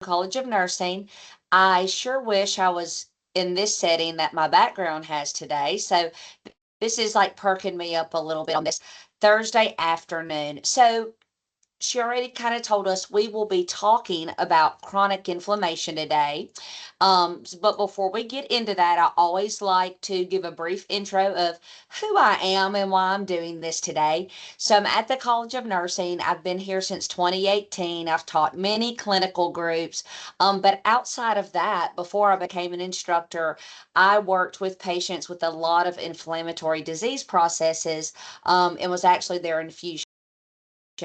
College of Nursing. I sure wish I was in this setting that my background has today. So this is like perking me up a little bit on this Thursday afternoon. So she already kind of told us we will be talking about chronic inflammation today. But before we get into that, I always like to give a brief intro of who I am and why I'm doing this today. So I'm at the College of Nursing. I've been here since 2018. I've taught many clinical groups. But outside of that, before I became an instructor, I worked with patients with a lot of inflammatory disease processes and was actually their infusion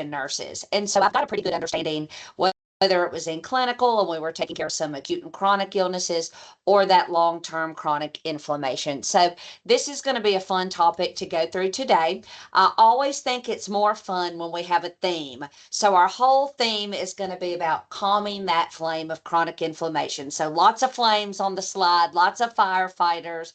nurses. And so I've got a pretty good understanding whether it was in clinical and we were taking care of some acute and chronic illnesses or that long-term chronic inflammation. So this is going to be a fun topic to go through today. I always think it's more fun when we have a theme. So our whole theme is going to be about calming that flame of chronic inflammation. So lots of flames on the slide, lots of firefighters.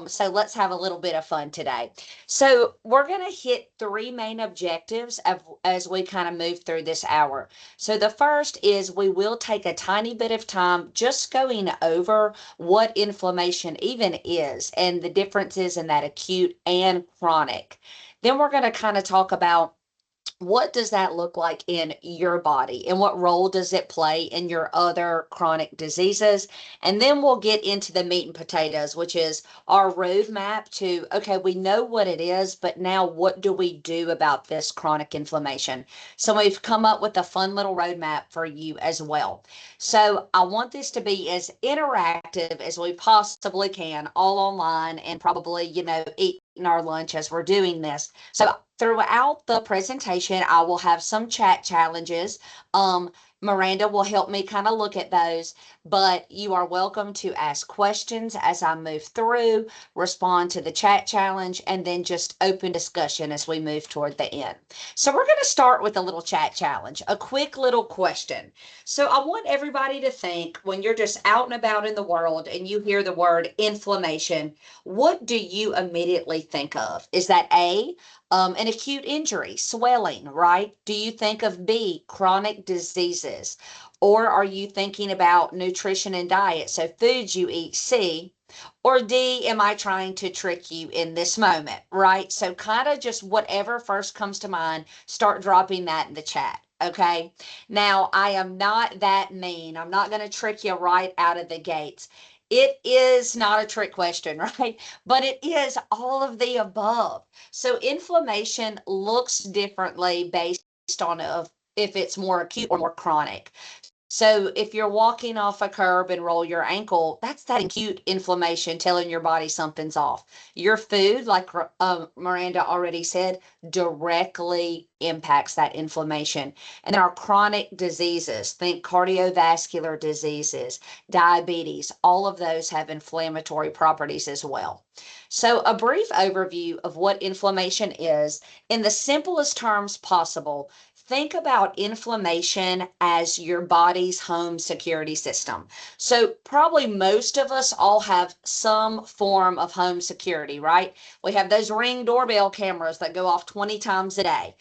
So let's have a little bit of fun today. So we're going to hit three main objectives as we kind of move through this hour. So the first is we will take a tiny bit of time just going over what inflammation even is and the differences in that acute and chronic. Then we're going to kind of talk about what does that look like in your body and what role does it play in your other chronic diseases? And then we'll get into the meat and potatoes, which is our roadmap to, okay, we know what it is, but now what do we do about this chronic inflammation? So we've come up with a fun little roadmap for you as well. So I want this to be as interactive as we possibly can, all online and probably, eating our lunch as we're doing this. So throughout the presentation, I will have some chat challenges. Miranda will help me kind of look at those, but you are welcome to ask questions as I move through, respond to the chat challenge, and then just open discussion as we move toward the end. So we're going to start with a little chat challenge, a quick little question. So I want everybody to think when you're just out and about in the world and you hear the word inflammation, what do you immediately think of? Is that A, an acute injury, swelling, right? Do you think of B, chronic diseases? Or are you thinking about nutrition and diet? So foods you eat, C. Or D, am I trying to trick you in this moment, right? So kind of just whatever first comes to mind, start dropping that in the chat. Okay. Now, I am not that mean. I'm not going to trick you right out of the gates. It is not a trick question, right? But it is all of the above. So inflammation looks differently based on if it's more acute or more chronic. So if you're walking off a curb and roll your ankle, that's that acute inflammation telling your body something's off. Your food, like Miranda already said, directly impacts that inflammation. And then our chronic diseases, think cardiovascular diseases, diabetes, all of those have inflammatory properties as well. So, a brief overview of what inflammation is in the simplest terms possible. Think about inflammation as your body's home security system. So, probably most of us all have some form of home security, right? We have those Ring doorbell cameras that go off 20 times a day.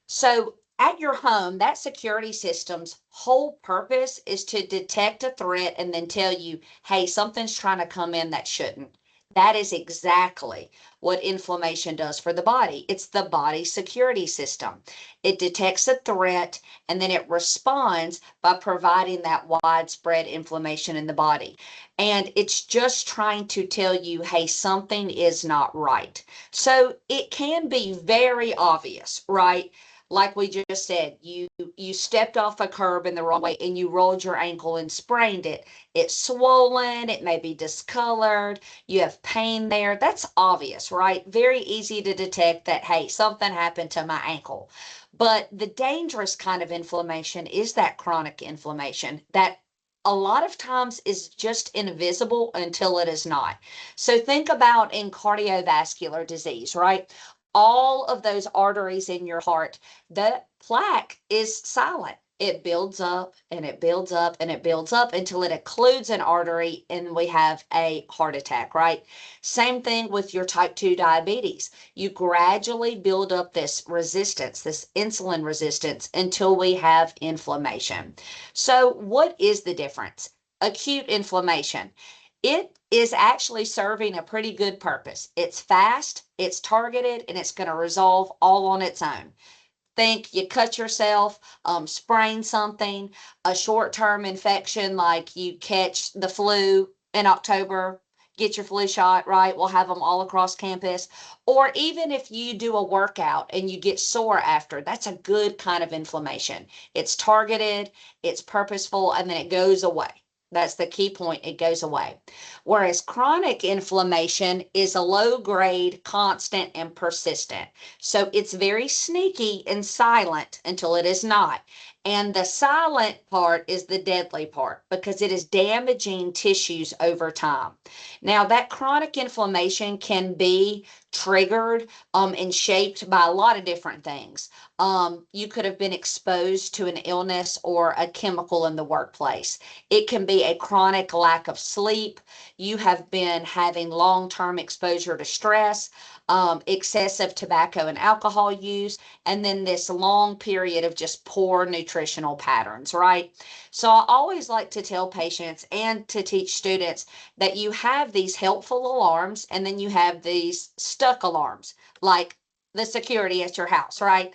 So, at your home, that security system's whole purpose is to detect a threat and then tell you, hey, something's trying to come in that shouldn't. That is exactly what inflammation does for the body. It's the body security system. It detects a threat and then it responds by providing that widespread inflammation in the body. And it's just trying to tell you, hey, something is not right. So it can be very obvious, right? Like we just said, you stepped off a curb in the wrong way and you rolled your ankle and sprained it. It's swollen, it may be discolored, you have pain there. That's obvious, right? Very easy to detect that, hey, something happened to my ankle. But the dangerous kind of inflammation is that chronic inflammation that a lot of times is just invisible until it is not. So think about in cardiovascular disease, right? All of those arteries in your heart, the plaque is silent. it builds up and it builds up and it builds up until it occludes an artery and we have a heart attack, right? Same thing with your type 2 diabetes. You gradually build up this resistance, this insulin resistance, until we have inflammation. So, what is the difference? Acute inflammation. It is actually serving a pretty good purpose. It's fast, it's targeted, and it's going to resolve all on its own. Think you cut yourself, sprain something, a short-term infection like you catch the flu in October, get your flu shot, right? We'll have them all across campus. Or even if you do a workout and you get sore after, that's a good kind of inflammation. It's targeted, it's purposeful, and then it goes away. That's the key point. It goes away. Whereas chronic inflammation is a low grade, constant, and persistent. So it's very sneaky and silent until it is not. And the silent part is the deadly part because it is damaging tissues over time. Now, that chronic inflammation can be triggered and shaped by a lot of different things. You could have been exposed to an illness or a chemical in the workplace. It can be a chronic lack of sleep. You have been having long-term exposure to stress, excessive tobacco and alcohol use, and then this long period of just poor nutritional patterns, right? So I always like to tell patients and to teach students that you have these helpful alarms and then you have these stuck alarms, like the security at your house, right?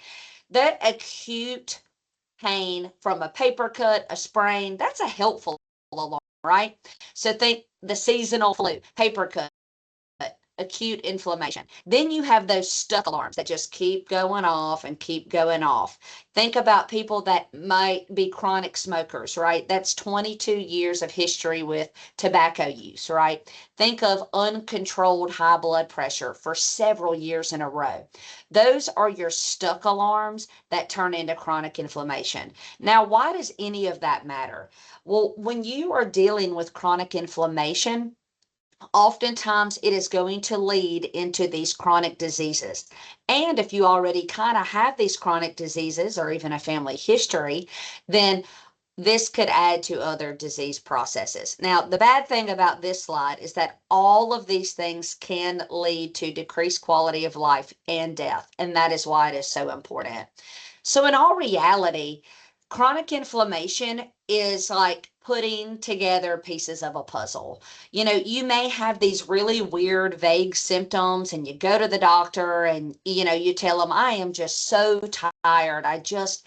That acute pain from a paper cut, a sprain, that's a helpful alarm, right? So think the seasonal flu, paper cut, acute inflammation. Then you have those stuck alarms that just keep going off and keep going off. Think about people that might be chronic smokers, right? That's 22 years of history with tobacco use, right? Think of uncontrolled high blood pressure for several years in a row. Those are your stuck alarms that turn into chronic inflammation. Now, why does any of that matter? Well, when you are dealing with chronic inflammation, oftentimes it is going to lead into these chronic diseases. And if you already kind of have these chronic diseases or even a family history, then this could add to other disease processes. Now, the bad thing about this slide is that all of these things can lead to decreased quality of life and death, and that is why it is so important. So, in all reality, chronic inflammation is like putting together pieces of a puzzle. You know, you may have these really weird, vague symptoms, and you go to the doctor and, you tell them, I am just so tired. I just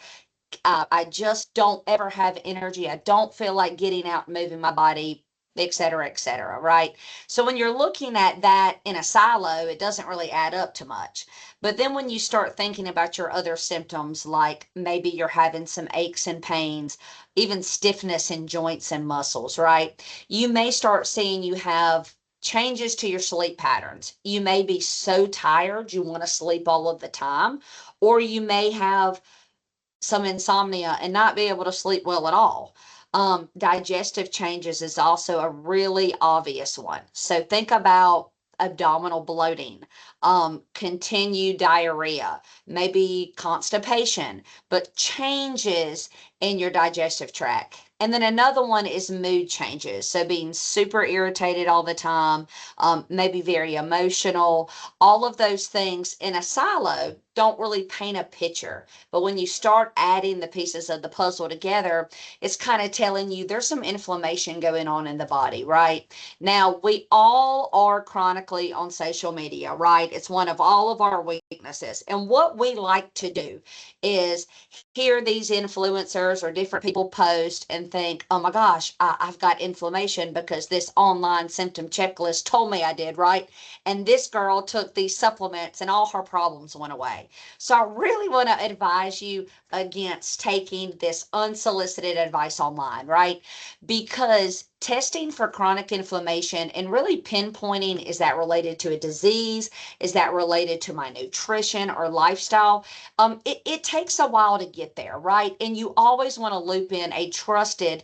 don't ever have energy. I don't feel like getting out and moving my body, et cetera, right? So when you're looking at that in a silo, it doesn't really add up to much. But then when you start thinking about your other symptoms, like maybe you're having some aches and pains, even stiffness in joints and muscles, right? You may start seeing you have changes to your sleep patterns. You may be so tired you want to sleep all of the time, or you may have some insomnia and not be able to sleep well at all. Digestive changes is also a really obvious one. So think about abdominal bloating, continued diarrhea, maybe constipation, but changes in your digestive tract. And then another one is mood changes. So being super irritated all the time, maybe very emotional, all of those things in a silo don't really paint a picture. But when you start adding the pieces of the puzzle together, it's kind of telling you there's some inflammation going on in the body, right? Now, we all are chronically on social media, right? It's one of all of our weaknesses. And what we like to do is hear these influencers or different people post and think, oh my gosh, I've got inflammation because this online symptom checklist told me I did, right? And this girl took these supplements and all her problems went away. So I really want to advise you against taking this unsolicited advice online, right? Because testing for chronic inflammation and really pinpointing, is that related to a disease? Is that related to my nutrition or lifestyle? It takes a while to get there, right? And you always want to loop in a trusted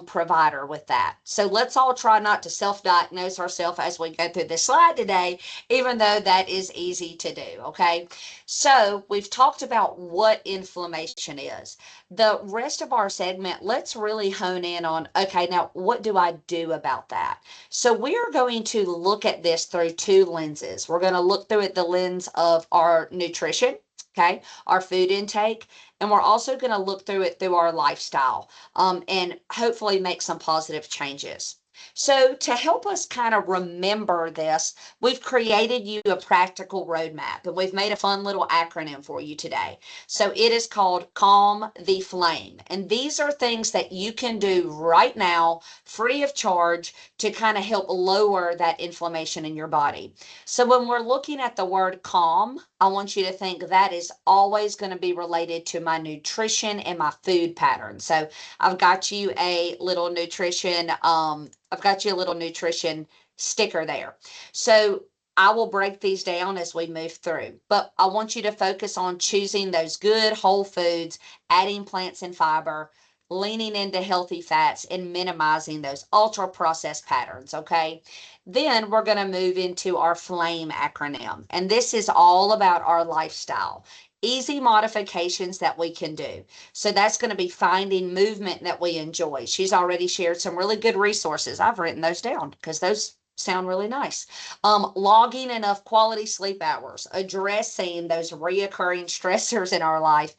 provider with that. So let's all try not to self-diagnose ourselves as we go through this slide today, even though that is easy to do, okay? So we've talked about what inflammation is. The rest of our segment, let's really hone in on, okay, now what do I do about that? So we're going to look at this through two lenses. We're going to look through it the lens of our nutrition, okay, our food intake, and we're also going to look through it through our lifestyle, and hopefully make some positive changes. So to help us kind of remember this, we've created you a practical roadmap, and we've made a fun little acronym for you today. So it is called Calm the Flame. And these are things that you can do right now, free of charge, to kind of help lower that inflammation in your body. So when we're looking at the word calm, I want you to think that is always going to be related to my nutrition and my food pattern. So I've got you a little nutrition, sticker there. So I will break these down as we move through, but I want you to focus on choosing those good whole foods, adding plants and fiber, leaning into healthy fats, and minimizing those ultra processed patterns, okay? Then we're going to move into our FLAME acronym, and this is all about our lifestyle. Easy modifications that we can do. So that's going to be finding movement that we enjoy. She's already shared some really good resources. I've written those down because those sound really nice. Logging enough quality sleep hours, addressing those reoccurring stressors in our life,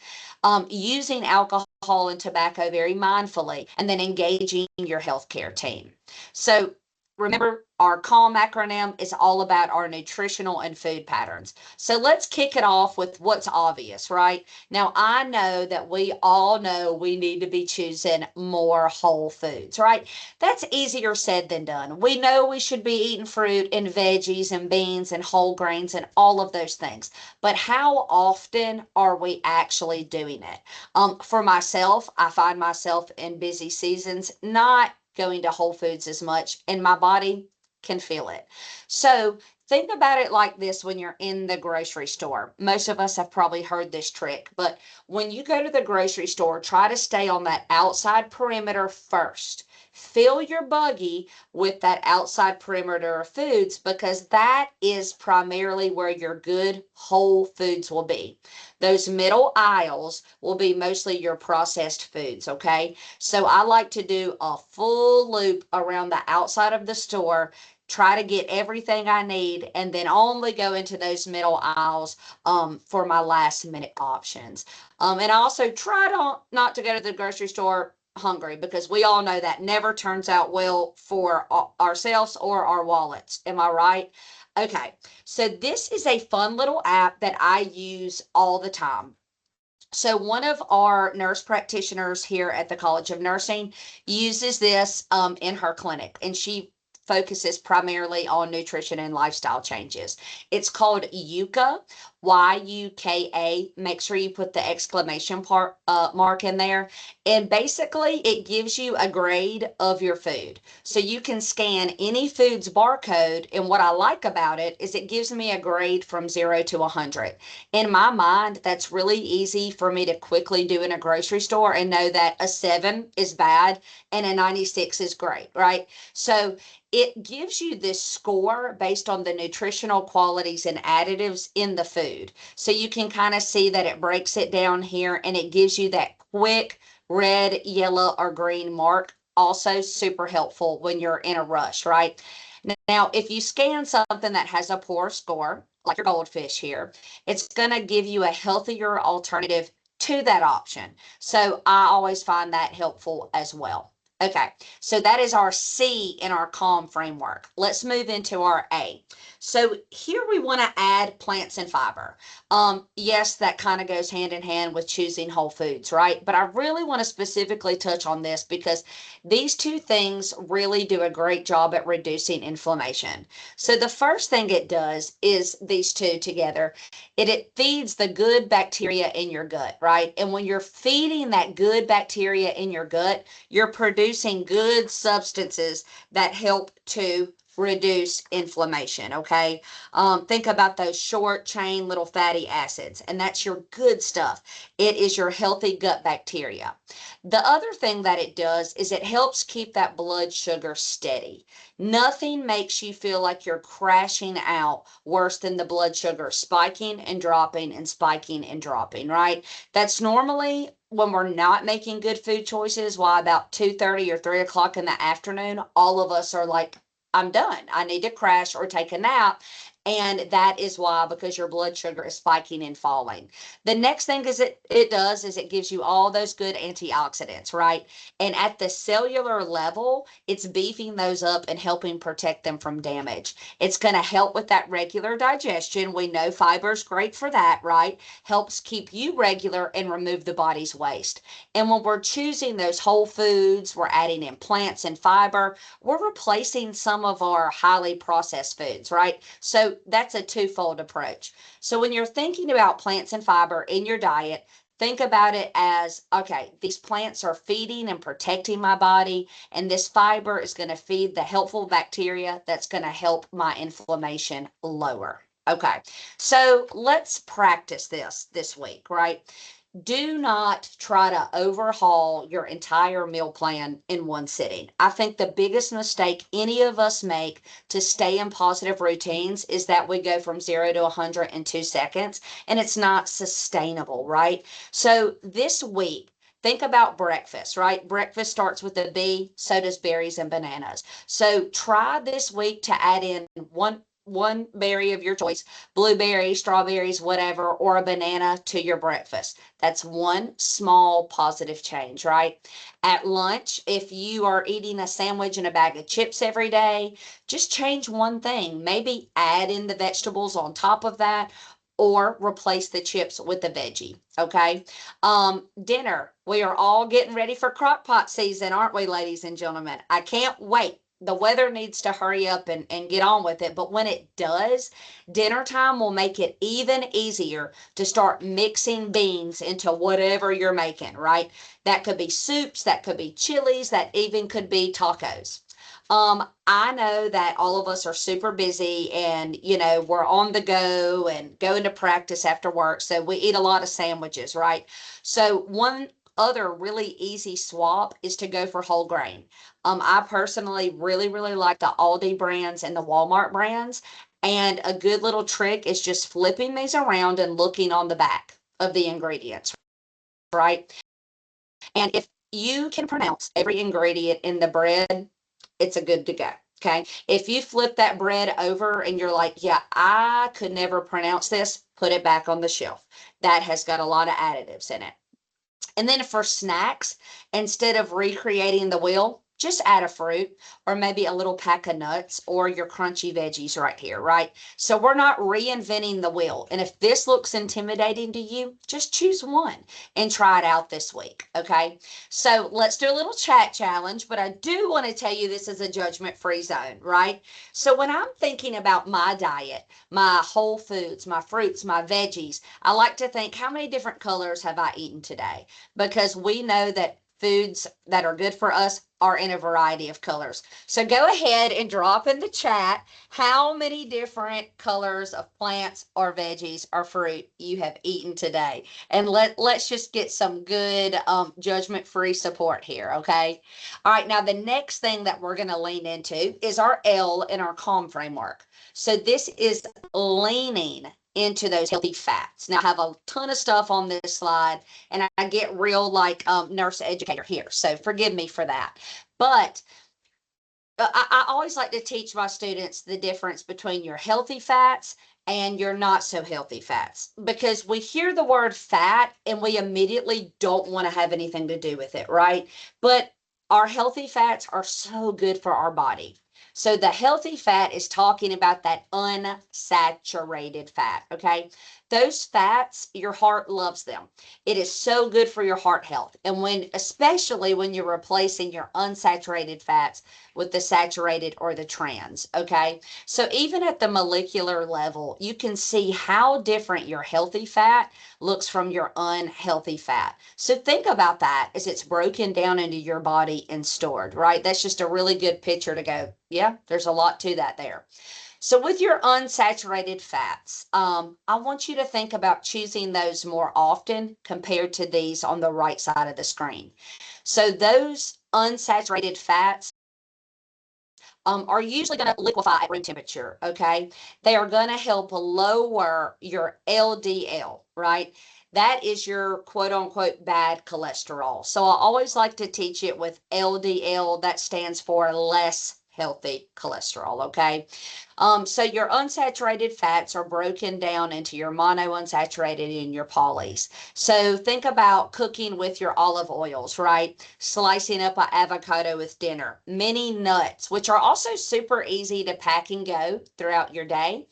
using alcohol and tobacco very mindfully, and then engaging your healthcare team. So remember, our CALM acronym is all about our nutritional and food patterns. So let's kick it off with what's obvious, right? Now, I know that we all know we need to be choosing more whole foods, right? That's easier said than done. We know we should be eating fruit and veggies and beans and whole grains and all of those things. But how often are we actually doing it? For myself, I find myself in busy seasons not going to Whole Foods as much, and my body can feel it. So think about it like this when you're in the grocery store. Most of us have probably heard this trick, but when you go to the grocery store, try to stay on that outside perimeter first. Fill your buggy with that outside perimeter of foods, because that is primarily where your good whole foods will be. Those middle aisles will be mostly your processed foods, okay? So I like to do a full loop around the outside of the store, try to get everything I need, and then only go into those middle aisles for my last minute options. And I also try not to go to the grocery store hungry, because we all know that never turns out well for ourselves or our wallets. Am I right? Okay, so this is a fun little app that I use all the time. So one of our nurse practitioners here at the College of Nursing uses this in her clinic, and she focuses primarily on nutrition and lifestyle changes. It's called Yuka, Yuka. Make sure you put the exclamation mark in there. And basically, it gives you a grade of your food. So you can scan any food's barcode. And what I like about it is it gives me a grade from 0 to 100. In my mind, that's really easy for me to quickly do in a grocery store and know that a 7 is bad and a 96 is great, right? So it gives you this score based on the nutritional qualities and additives in the food. So you can kind of see that it breaks it down here, and it gives you that quick red, yellow, or green mark. Also super helpful when you're in a rush, right? Now, if you scan something that has a poor score, like your goldfish here, it's going to give you a healthier alternative to that option. So I always find that helpful as well. Okay, so that is our C in our CALM framework. Let's move into our A. So here we want to add plants and fiber. Yes, that kind of goes hand in hand with choosing whole foods, right? But I really want to specifically touch on this because these two things really do a great job at reducing inflammation. So the first thing it does is these two together. It feeds the good bacteria in your gut, right? And when you're feeding that good bacteria in your gut, you're producing producing good substances that help to reduce inflammation. Okay. Think about those short chain little fatty acids, and that's your good stuff. It is your healthy gut bacteria. The other thing that it does is it helps keep that blood sugar steady. Nothing makes you feel like you're crashing out worse than the blood sugar spiking and dropping and spiking and dropping, right? That's normally when we're not making good food choices, why about 2:30 or 3 o'clock in the afternoon, all of us are like, I'm done. I need to crash or take a nap. And that is why, because your blood sugar is spiking and falling. The next thing is it does is it gives you all those good antioxidants, right? And at the cellular level, it's beefing those up and helping protect them from damage. It's going to help with that regular digestion. We know fiber is great for that, right? Helps keep you regular and remove the body's waste. And when we're choosing those whole foods, we're adding in plants and fiber, we're replacing some of our highly processed foods, right? So that's a twofold approach. So when you're thinking about plants and fiber in your diet, think about it as, okay, these plants are feeding and protecting my body, and this fiber is going to feed the helpful bacteria that's going to help my inflammation lower. Okay, so let's practice this week, right? Do not try to overhaul your entire meal plan in one sitting. I think the biggest mistake any of us make to stay in positive routines is that we go from 0 to 100 in 2 seconds, and it's not sustainable, right? So this week, think about breakfast, right? Breakfast starts with a B, so does berries and bananas. So try this week to add in one berry of your choice, blueberries, strawberries, whatever, or a banana to your breakfast. That's one small positive change, right? At lunch, if you are eating a sandwich and a bag of chips every day, just change one thing. Maybe add in the vegetables on top of that, or replace the chips with a veggie. Okay. Dinner. We are all getting ready for crock pot season, aren't we, ladies and gentlemen? I can't wait. The weather needs to hurry up and get on with it. But when it does, dinner time will make it even easier to start mixing beans into whatever you're making, right? That could be soups, that could be chilies, that even could be tacos. I know that all of us are super busy and, we're on the go and going to practice after work. So we eat a lot of sandwiches, right? So one other really easy swap is to go for whole grain. I personally really, really like the Aldi brands and the Walmart brands. And a good little trick is just flipping these around and looking on the back of the ingredients, right? And if you can pronounce every ingredient in the bread, it's a good to go. Okay. If you flip that bread over and you're like, yeah, I could never pronounce this, put it back on the shelf. That has got a lot of additives in it. And then for snacks, instead of recreating the wheel, just add a fruit or maybe a little pack of nuts or your crunchy veggies right here, right? So we're not reinventing the wheel. And if this looks intimidating to you, just choose one and try it out this week, okay? So let's do a little chat challenge, but I do want to tell you this is a judgment-free zone, right? So when I'm thinking about my diet, my whole foods, my fruits, my veggies, I like to think, how many different colors have I eaten today? Because we know that foods that are good for us are in a variety of colors. So go ahead and drop in the chat how many different colors of plants or veggies or fruit you have eaten today. And let's just get some good judgment-free support here, okay? All right, now the next thing that we're going to lean into is our L in our CALM framework. So this is leaning into those healthy fats. Now I have a ton of stuff on this slide and I get real like nurse educator here. So forgive me for that. But I always like to teach my students the difference between your healthy fats and your not so healthy fats, because we hear the word fat and we immediately don't want to have anything to do with it, right? But our healthy fats are so good for our body. So the healthy fat is talking about that unsaturated fat, okay? those fats, your heart loves them. It is so good for your heart health. And especially when you're replacing your unsaturated fats with the saturated or the trans, okay? So even at the molecular level, you can see how different your healthy fat looks from your unhealthy fat. So think about that as it's broken down into your body and stored, right? That's just a really good picture to go, yeah, there's a lot to that there. So with your unsaturated fats, I want you to think about choosing those more often compared to these on the right side of the screen. So those unsaturated fats are usually going to liquefy at room temperature, okay? They are going to help lower your LDL, right? That is your quote unquote bad cholesterol. So I always like to teach it with LDL, that stands for less healthy cholesterol, okay? So your unsaturated fats are broken down into your monounsaturated and your polys. So think about cooking with your olive oils, right? Slicing up an avocado with dinner, many nuts, which are also super easy to pack and go throughout your day.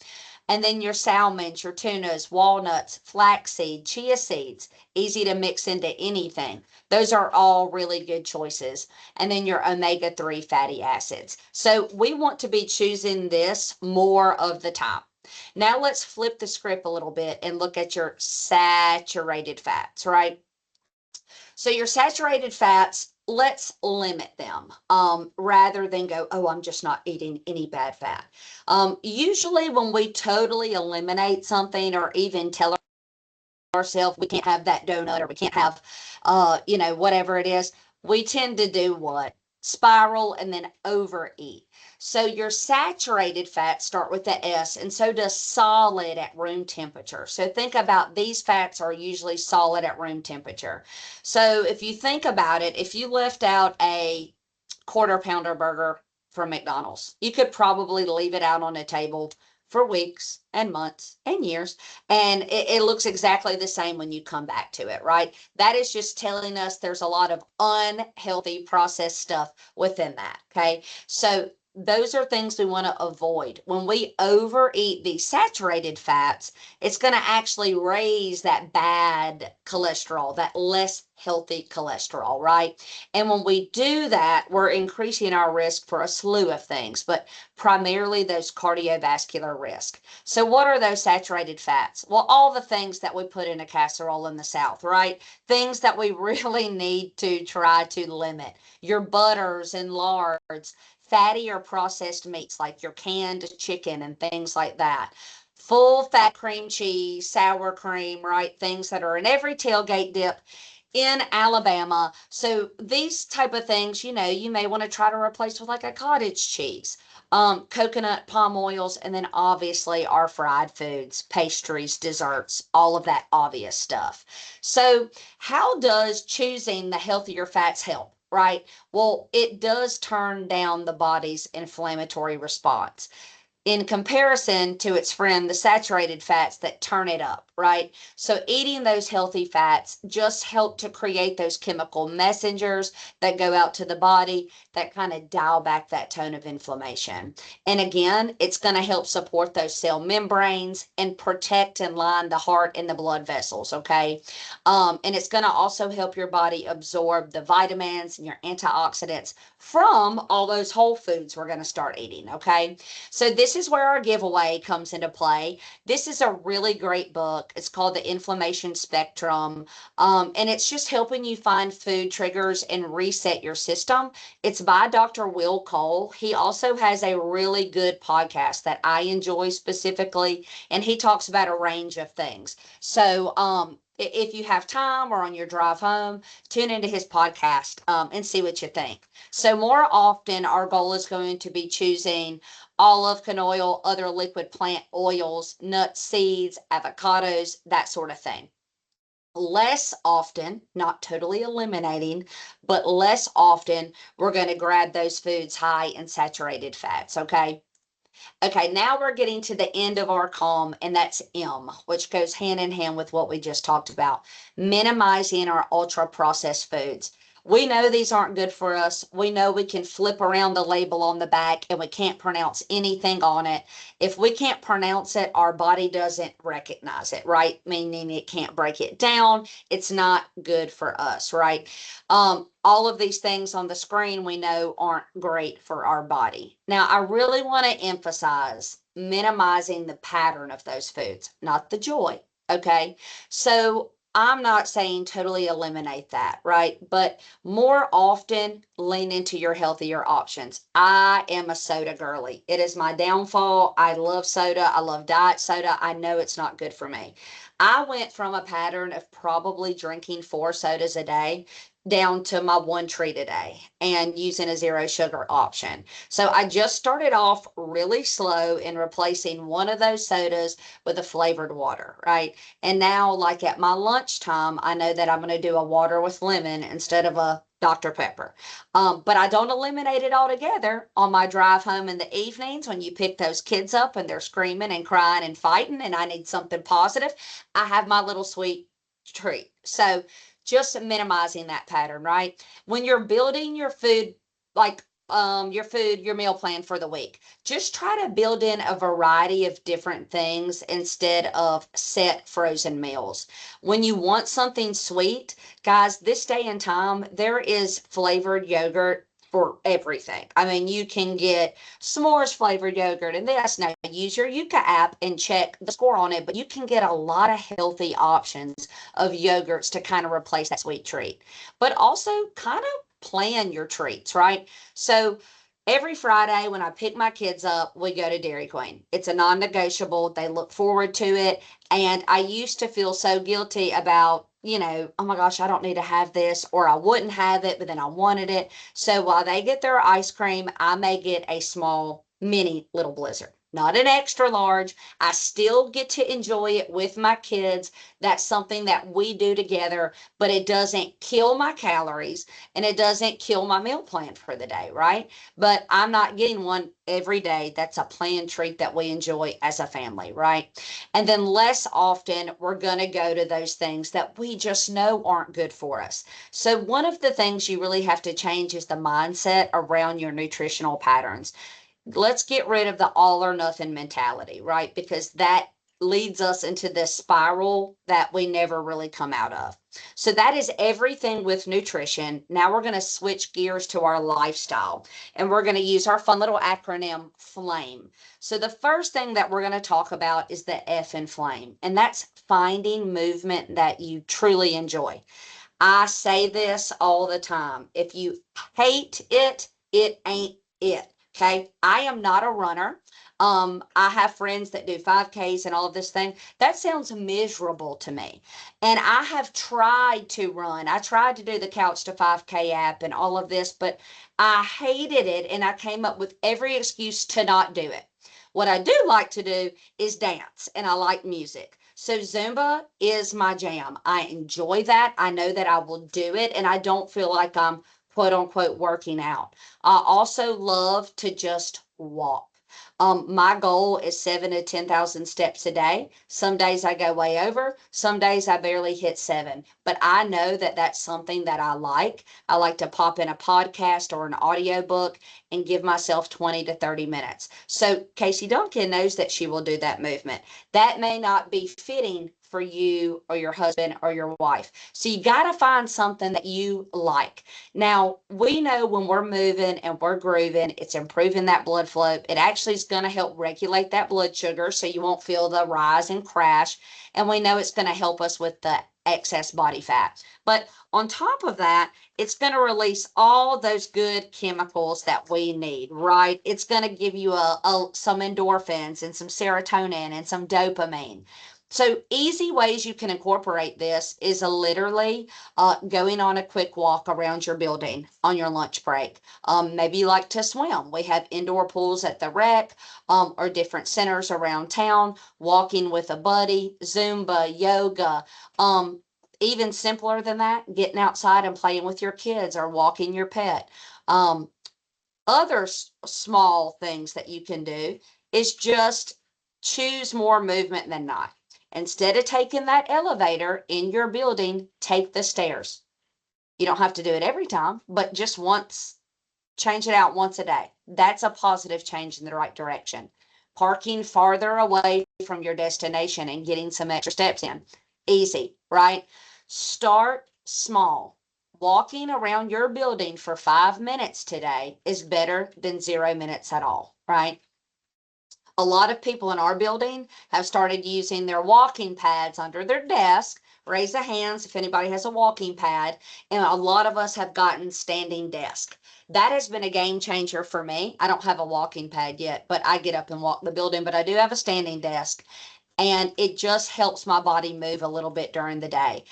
And then your salmons, your tunas, walnuts, flaxseed, chia seeds, easy to mix into anything. Those are all really good choices. And then your omega-3 fatty acids. So we want to be choosing this more of the time. Now let's flip the script a little bit and look at your saturated fats, right? So your saturated fats, let's limit them rather than go, oh, I'm just not eating any bad fat. Usually when we totally eliminate something or even tell ourselves we can't have that donut or we can't have, whatever it is, we tend to do what? Spiral and then overeat. So your saturated fats start with the S, and so does solid at room temperature. So think about these fats are usually solid at room temperature. So if you think about it, if you left out a quarter pounder burger from McDonald's, you could probably leave it out on a table for weeks and months and years, and it looks exactly the same when you come back to it, right? That is just telling us there's a lot of unhealthy processed stuff within that, okay? So those are things we want to avoid. When we overeat these saturated fats, it's going to actually raise that bad cholesterol, that less healthy cholesterol, right? And when we do that, we're increasing our risk for a slew of things, but primarily those cardiovascular risk. So what are those saturated fats? Well, all the things that we put in a casserole in the South, right? Things that we really need to try to limit. Your butters and lards, fatty or processed meats like your canned chicken and things like that. Full fat cream cheese, sour cream, right? Things that are in every tailgate dip in Alabama. So these type of things, you may want to try to replace with like a cottage cheese, coconut palm oils, and then obviously our fried foods, pastries, desserts, all of that obvious stuff. So how does choosing the healthier fats help? Right? Well, it does turn down the body's inflammatory response in comparison to its friend, the saturated fats that turn it up, right? So eating those healthy fats just help to create those chemical messengers that go out to the body that kind of dial back that tone of inflammation. And again, it's going to help support those cell membranes and protect and line the heart and the blood vessels, okay? And it's going to also help your body absorb the vitamins and your antioxidants from all those whole foods we're going to start eating, okay? So this is where our giveaway comes into play. This is a really great book. It's called The Inflammation Spectrum, and it's just helping you find food triggers and reset your system. It's by Dr. Will Cole. He also has a really good podcast that I enjoy specifically, and he talks about a range of things. So, if you have time or on your drive home, tune into his podcast and see what you think. So more often, our goal is going to be choosing olive, canola oil, other liquid plant oils, nuts, seeds, avocados, that sort of thing. Less often, not totally eliminating, but less often, we're going to grab those foods high in saturated fats, okay? Okay, now we're getting to the end of our calm, and that's M, which goes hand in hand with what we just talked about, minimizing our ultra processed foods. We know these aren't good for us. We know we can flip around the label on the back and we can't pronounce anything on it. If we can't pronounce it, our body doesn't recognize it, right? Meaning it can't break it down. It's not good for us, right? All of these things on the screen we know aren't great for our body. Now, I really want to emphasize minimizing the pattern of those foods, not the joy. Okay. So I'm not saying totally eliminate that, right? But more often lean into your healthier options. I am a soda girly. It is my downfall. I love soda. I love diet soda. I know it's not good for me. I went from a pattern of probably drinking 4 sodas a day down to my one treat a day and using a zero sugar option. So I just started off really slow in replacing one of those sodas with a flavored water, right? And now, like at my lunchtime, I know that I'm going to do a water with lemon instead of a Dr. Pepper. But I don't eliminate it altogether on my drive home in the evenings when you pick those kids up and they're screaming and crying and fighting, and I need something positive. I have my little sweet treat. So just minimizing that pattern, right? When you're building your food, like your meal plan for the week, just try to build in a variety of different things instead of set frozen meals. When you want something sweet, guys, this day and time, there is flavored yogurt for everything. I mean, you can get s'mores flavored yogurt and this. Now, use your Yuka app and check the score on it, but you can get a lot of healthy options of yogurts to kind of replace that sweet treat. But also kind of plan your treats, right? So every Friday when I pick my kids up, we go to Dairy Queen. It's a non-negotiable. They look forward to it. And I used to feel so guilty about, oh my gosh, I don't need to have this, or I wouldn't have it, but then I wanted it. So while they get their ice cream, I may get a small mini little blizzard, not an extra large. I still get to enjoy it with my kids. That's something that we do together, but it doesn't kill my calories and it doesn't kill my meal plan for the day, right? But I'm not getting one every day. That's a planned treat that we enjoy as a family, right? And then less often, we're going to go to those things that we just know aren't good for us. So, one of the things you really have to change is the mindset around your nutritional patterns. Let's get rid of the all or nothing mentality, right? Because that leads us into this spiral that we never really come out of. So that is everything with nutrition. Now we're going to switch gears to our lifestyle and we're going to use our fun little acronym FLAME. So the first thing that we're going to talk about is the F in FLAME, and that's finding movement that you truly enjoy. I say this all the time. If you hate it, it ain't it. Okay. I am not a runner. I have friends that do 5Ks and all of this thing. That sounds miserable to me. And I have tried to run. I tried to do the Couch to 5K app and all of this, but I hated it. And I came up with every excuse to not do it. What I do like to do is dance, and I like music. So Zumba is my jam. I enjoy that. I know that I will do it, and I don't feel like I'm quote unquote working out. I also love to just walk. My goal is 7 to 10,000 steps a day. Some days I go way over. Some days I barely hit 7. But I know that that's something that I like. I like to pop in a podcast or an audiobook and give myself 20 to 30 minutes. So Casey Duncan knows that she will do that movement. That may not be fitting for you or your husband or your wife. So you got to find something that you like. Now, we know when we're moving and we're grooving, it's improving that blood flow. It actually is going to help regulate that blood sugar so you won't feel the rise and crash. And we know it's going to help us with the excess body fat. But on top of that, it's going to release all those good chemicals that we need, right? It's going to give you some endorphins and some serotonin and some dopamine. So easy ways you can incorporate this is literally going on a quick walk around your building on your lunch break. Maybe you like to swim. We have indoor pools at the rec or different centers around town. Walking with a buddy, Zumba, yoga. Even simpler than that, getting outside and playing with your kids or walking your pet. Other small things that you can do is just choose more movement than not. Instead of taking that elevator in your building, take the stairs. You don't have to do it every time, but just once, change it out once a day. That's a positive change in the right direction. Parking farther away from your destination and getting some extra steps in. Easy, right? Start small. Walking around your building for 5 minutes today is better than 0 minutes at all, right? A lot of people in our building have started using their walking pads under their desk. Raise the hands if anybody has a walking pad. And a lot of us have gotten standing desk. That has been a game changer for me. I don't have a walking pad yet, but I get up and walk the building, but I do have a standing desk. And it just helps my body move a little bit during the day.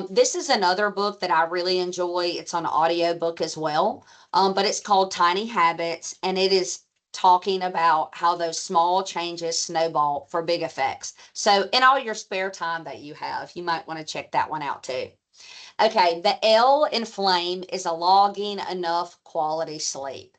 This is another book that I really enjoy. It's on audio book as well, but it's called Tiny Habits, and it is talking about how those small changes snowball for big effects. So in all your spare time that you have, you might want to check that one out too. Okay, the L in flame is a logging enough quality sleep.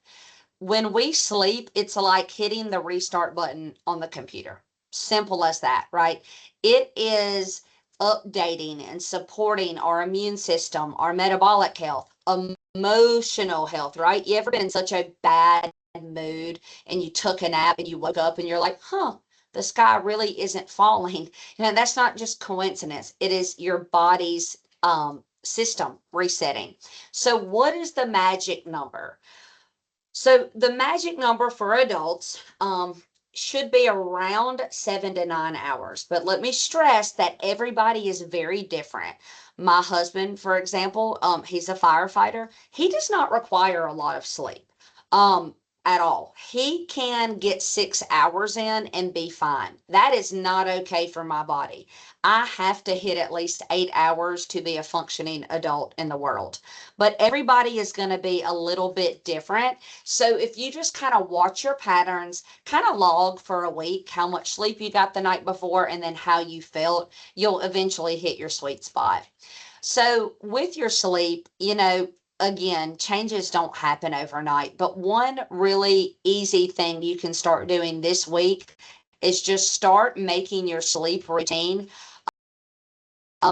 When we sleep, it's like hitting the restart button on the computer. Simple as that, right? It is updating and supporting our immune system, our metabolic health, emotional health, right? You ever been in such a bad mood and you took a nap and you woke up and you're like, huh, the sky really isn't falling. That's not just coincidence. It is your body's system resetting. So what is the magic number? So the magic number for adults should be around 7 to 9 hours. But let me stress that everybody is very different. My husband, for example, he's a firefighter. He does not require a lot of sleep at all. He can get 6 hours in and be fine. That is not okay for my body. I have to hit at least 8 hours to be a functioning adult in the world. But everybody is going to be a little bit different. So if you just kind of watch your patterns, kind of log for a week how much sleep you got the night before and then how you felt, you'll eventually hit your sweet spot. So with your sleep, again, changes don't happen overnight, but one really easy thing you can start doing this week is just start making your sleep routine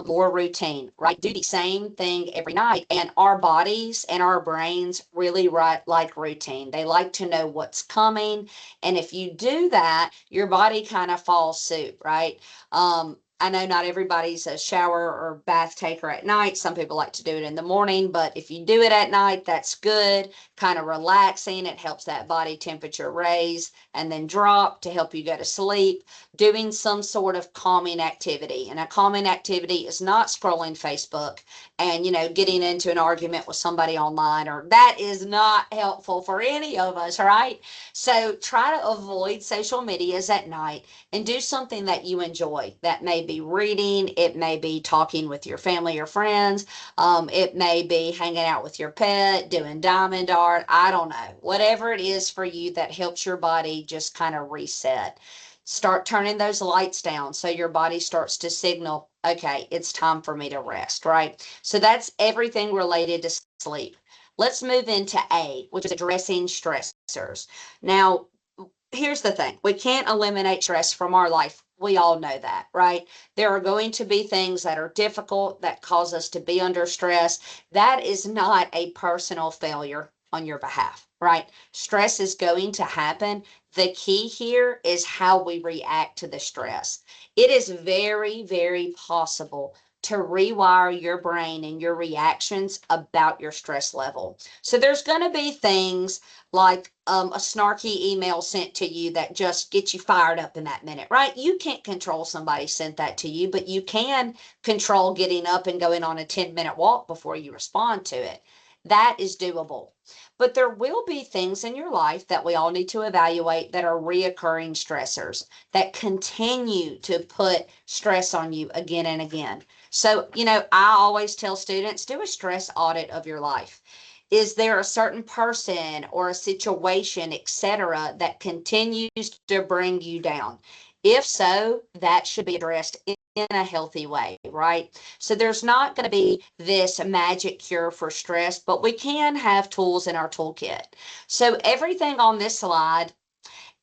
more routine, right? Do the same thing every night. And our bodies and our brains really like routine. They like to know what's coming. And if you do that, your body kind of falls suit, right? I know not everybody's a shower or bath taker at night. Some people like to do it in the morning, but if you do it at night, that's good. Kind of relaxing. It helps that body temperature raise and then drop to help you go to sleep. Doing some sort of calming activity. And a calming activity is not scrolling Facebook and, getting into an argument with somebody online, or that is not helpful for any of us, right? So try to avoid social medias at night and do something that you enjoy. That may be reading, it may be talking with your family or friends, it may be hanging out with your pet, doing diamond art, I don't know. Whatever it is for you that helps your body just kind of reset. Start turning those lights down so your body starts to signal, okay, it's time for me to rest, right? So that's everything related to sleep. Let's move into A, which is addressing stressors. Now, here's the thing. We can't eliminate stress from our life. We all know that, right? There are going to be things that are difficult that cause us to be under stress. That is not a personal failure on your behalf, right? Stress is going to happen. The key here is how we react to the stress. It is very, very possible to rewire your brain and your reactions about your stress level. So there's going to be things like a snarky email sent to you that just gets you fired up in that minute, right? You can't control somebody sent that to you, but you can control getting up and going on a 10-minute walk before you respond to it. That is doable. But there will be things in your life that we all need to evaluate that are reoccurring stressors that continue to put stress on you again and again. So, I always tell students, do a stress audit of your life. Is there a certain person or a situation, etc., that continues to bring you down? If so, that should be addressed in a healthy way, right? So there's not going to be this magic cure for stress, but we can have tools in our toolkit. So everything on this slide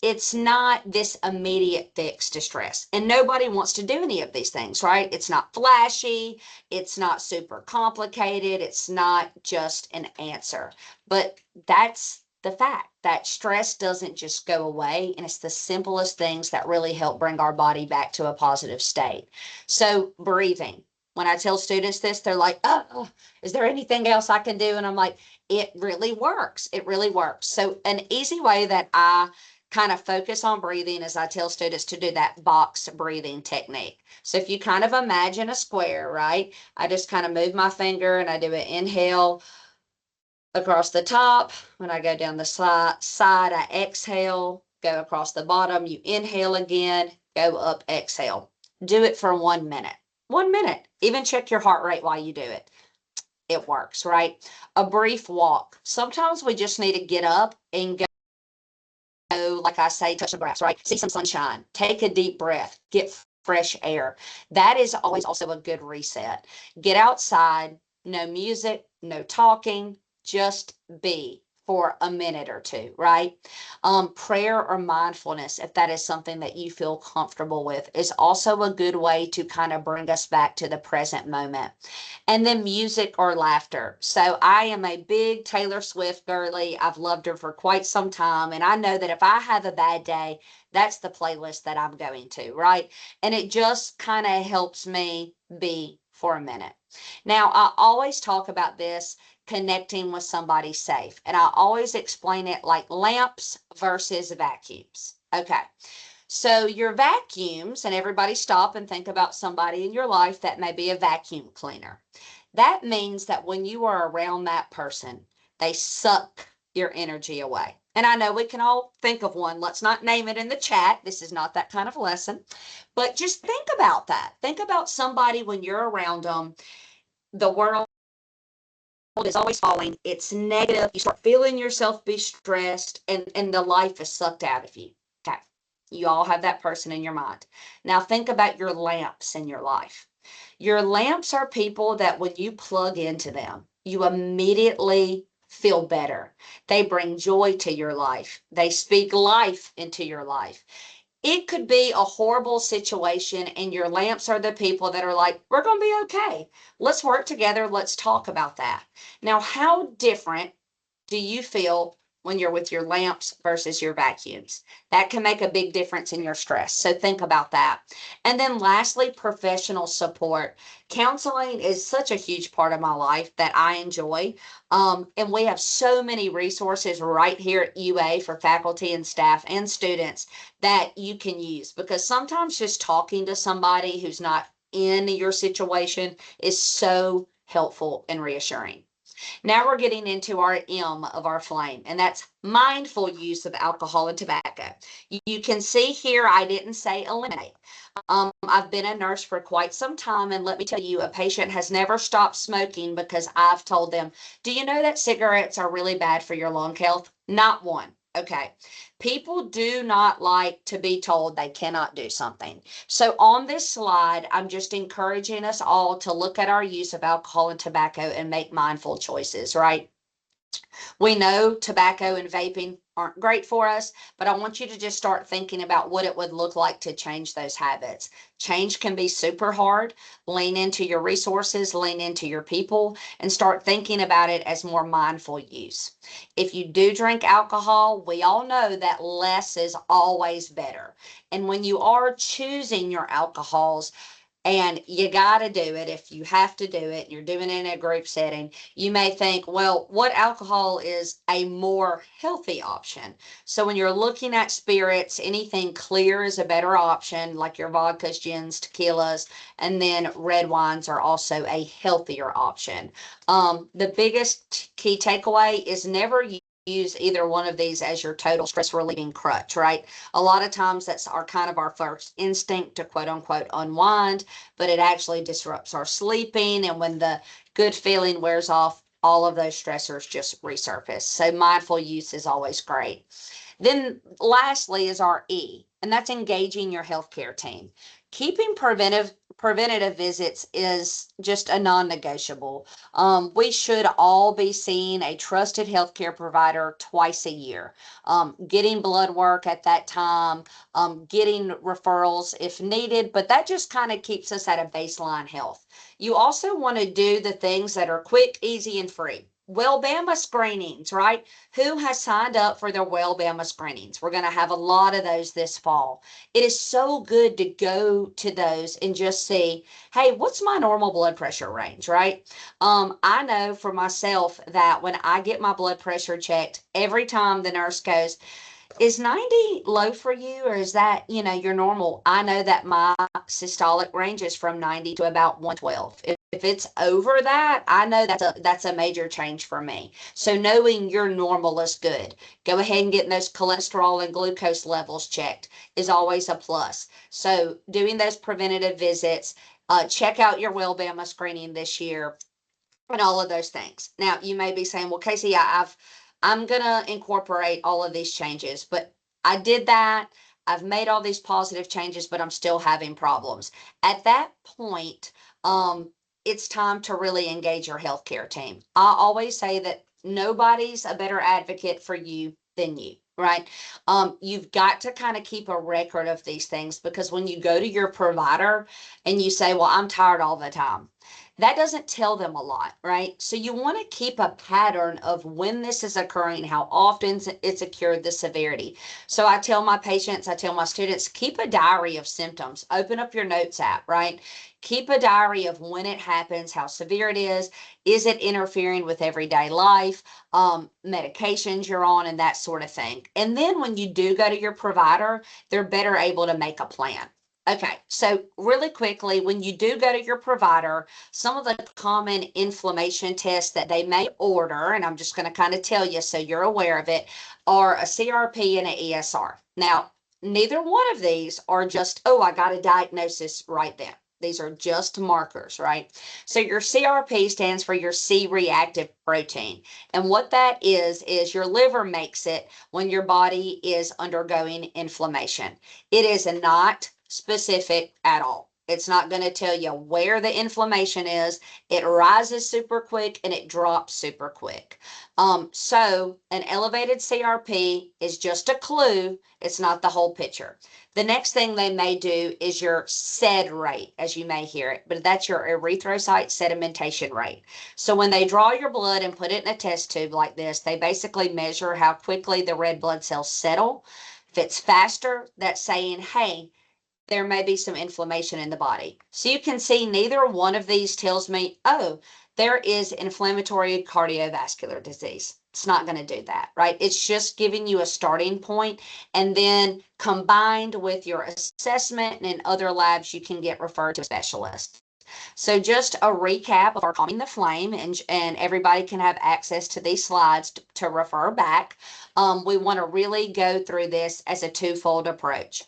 it's not this immediate fix to stress. And nobody wants to do any of these things, right? It's not flashy. It's not super complicated. It's not just an answer. But that's the fact that stress doesn't just go away. And it's the simplest things that really help bring our body back to a positive state. So, breathing. When I tell students this, they're like, oh, is there anything else I can do? And I'm like, it really works. It really works. So, an easy way that I kind of focus on breathing as I tell students to do that box breathing technique. So if you kind of imagine a square, right? I just kind of move my finger and I do an inhale across the top. When I go down the side, I exhale, go across the bottom. You inhale again, go up, exhale. Do it for 1 minute. 1 minute. Even check your heart rate while you do it. It works, right? A brief walk. Sometimes we just need to get up and go, like I say, touch the grass, right? See some sunshine, take a deep breath, get fresh air. That is always also a good reset. Get outside, no music, no talking, just be for a minute or two, right? Prayer or mindfulness, if that is something that you feel comfortable with, is also a good way to kind of bring us back to the present moment. And then music or laughter. So I am a big Taylor Swift girly. I've loved her for quite some time. And I know that if I have a bad day, that's the playlist that I'm going to, right? And it just kind of helps me be for a minute. Now, I always talk about this connecting with somebody safe. And I always explain it like lamps versus vacuums. Okay. So your vacuums, and everybody stop and think about somebody in your life that may be a vacuum cleaner. That means that when you are around that person, they suck your energy away. And I know we can all think of one. Let's not name it in the chat. This is not that kind of lesson. But just think about that. Think about somebody when you're around them. The world is always falling. It's negative. You start feeling yourself be stressed, and the life is sucked out of you. Okay. You all have that person in your mind. Now think about your lamps in your life. Your lamps are people that when you plug into them, you immediately feel better. They bring joy to your life. They speak life into your life. It could be a horrible situation, and your lamps are the people that are like, we're going to be okay. Let's work together. Let's talk about that. Now, how different do you feel when you're with your lamps versus your vacuums? That can make a big difference in your stress. So think about that. And then lastly, professional support. Counseling is such a huge part of my life that I enjoy. And we have so many resources right here at UA for faculty and staff and students that you can use, because sometimes just talking to somebody who's not in your situation is so helpful and reassuring. Now we're getting into our M of our flame, and that's mindful use of alcohol and tobacco. You can see here, I didn't say eliminate. I've been a nurse for quite some time, and let me tell you, a patient has never stopped smoking because I've told them, do you know that cigarettes are really bad for your lung health? Not one. Okay. People do not like to be told they cannot do something. So on this slide, I'm just encouraging us all to look at our use of alcohol and tobacco and make mindful choices, right? We know tobacco and vaping aren't great for us, but I want you to just start thinking about what it would look like to change those habits. Change can be super hard. Lean into your resources, lean into your people, and start thinking about it as more mindful use. If you do drink alcohol, we all know that less is always better. And when you are choosing your alcohols, and you got to do it, if you have to do it, you're doing it in a group setting, you may think, well, what alcohol is a more healthy option? So when you're looking at spirits, anything clear is a better option, like your vodkas, gins, tequilas, and then red wines are also a healthier option. The biggest key takeaway is never use either one of these as your total stress relieving crutch, right? A lot of times that's our kind of our first instinct to quote unquote unwind, but it actually disrupts our sleeping. And when the good feeling wears off, all of those stressors just resurface. So mindful use is always great. Then lastly is our E, and that's engaging your healthcare team. Keeping preventive preventative visits is just a non-negotiable. We should all be seeing a trusted healthcare provider twice a year, getting blood work at that time, getting referrals if needed, but that just kind of keeps us at a baseline health. You also want to do the things that are quick, easy, and free. Wellbama screenings, right? Who has signed up for their Wellbama screenings? We're going to have a lot of those this fall. It is so good to go to those and just see, hey, what's my normal blood pressure range, right? I know for myself that when I get my blood pressure checked, every time the nurse goes, is 90 low for you, or is that, your normal? I know that my systolic range is from 90 to about 112. If it's over that, I know that's a major change for me. So knowing your normal is good. Go ahead and getting those cholesterol and glucose levels checked is always a plus. So doing those preventative visits, check out your Wellbama screening this year, and all of those things. Now, you may be saying, well, Casey, I'm going to incorporate all of these changes, but I did that. I've made all these positive changes, but I'm still having problems. At that point, it's time to really engage your healthcare team. I always say that nobody's a better advocate for you than you. Right. You've got to kind of keep a record of these things, because when you go to your provider and you say, well, I'm tired all the time, that doesn't tell them a lot, right? So you want to keep a pattern of when this is occurring, how often it's occurred, the severity. So I tell my patients, I tell my students, keep a diary of symptoms. Open up your notes app, right? Keep a diary of when it happens, how severe it is it interfering with everyday life, medications you're on, and that sort of thing. And then when you do go to your provider, they're better able to make a plan. Okay, so really quickly, when you do go to your provider, some of the common inflammation tests that they may order, and I'm just going to kind of tell you so you're aware of it, are a CRP and an ESR. Now, neither one of these are just, oh, I got a diagnosis right then. These are just markers, right? So your CRP stands for your C-reactive protein. And what that is your liver makes it when your body is undergoing inflammation. It is not specific at all. It's not going to tell you where the inflammation is. It rises super quick and it drops super quick. So an elevated CRP is just a clue. It's not the whole picture. The next thing they may do is your SED rate, as you may hear it, but that's your erythrocyte sedimentation rate. So when they draw your blood and put it in a test tube like this, they basically measure how quickly the red blood cells settle. If it's faster, that's saying, hey, there may be some inflammation in the body. So you can see neither one of these tells me, oh, there is inflammatory cardiovascular disease. It's not going to do that, right? It's just giving you a starting point, and then combined with your assessment and in other labs, you can get referred to a specialist. So just a recap of our Calming the Flame, and everybody can have access to these slides to refer back. We want to really go through this as a twofold approach: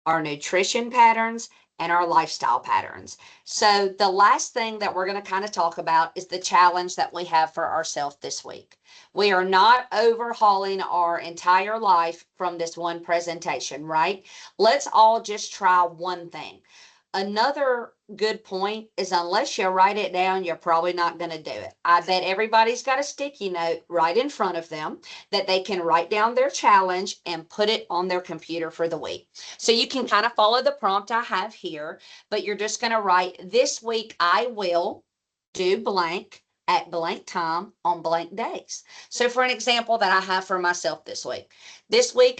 our nutrition patterns and our lifestyle patterns. So the last thing that we're going to kind of talk about is the challenge that we have for ourselves this week. We are not overhauling our entire life from this one presentation, right? Let's all just try one thing. Another good point is, unless you write it down, you're probably not going to do it. I bet everybody's got a sticky note right in front of them that they can write down their challenge and put it on their computer for the week. So you can kind of follow the prompt I have here, but you're just going to write, this week I will do blank at blank time on blank days. So for an example that I have for myself this week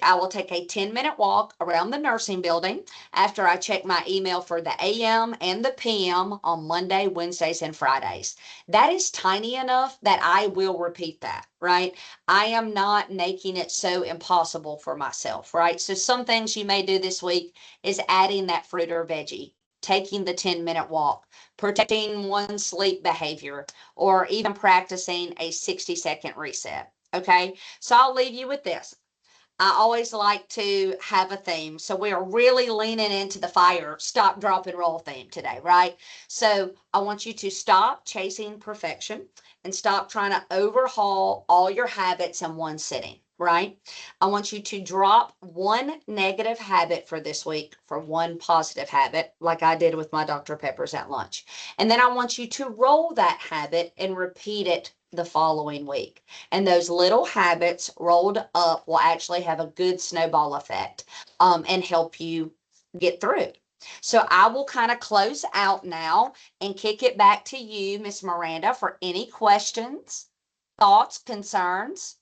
I will take a 10-minute walk around the nursing building after I check my email for the AM and the PM on Monday, Wednesdays, and Fridays. That is tiny enough that I will repeat that, right? I am not making it so impossible for myself, right? So some things you may do this week is adding that fruit or veggie, taking the 10-minute walk, protecting one's sleep behavior, or even practicing a 60-second reset. Okay, so I'll leave you with this. I always like to have a theme. So we are really leaning into the fire, stop, drop, and roll theme today, right? So I want you to stop chasing perfection and stop trying to overhaul all your habits in one sitting. right? I want you to drop one negative habit for this week for one positive habit, like I did with my Dr. Peppers at lunch. And then I want you to roll that habit and repeat it the following week. And those little habits rolled up will actually have a good snowball effect and help you get through. So I will kind of close out now and kick it back to you, Miss Miranda, for any questions, thoughts, concerns.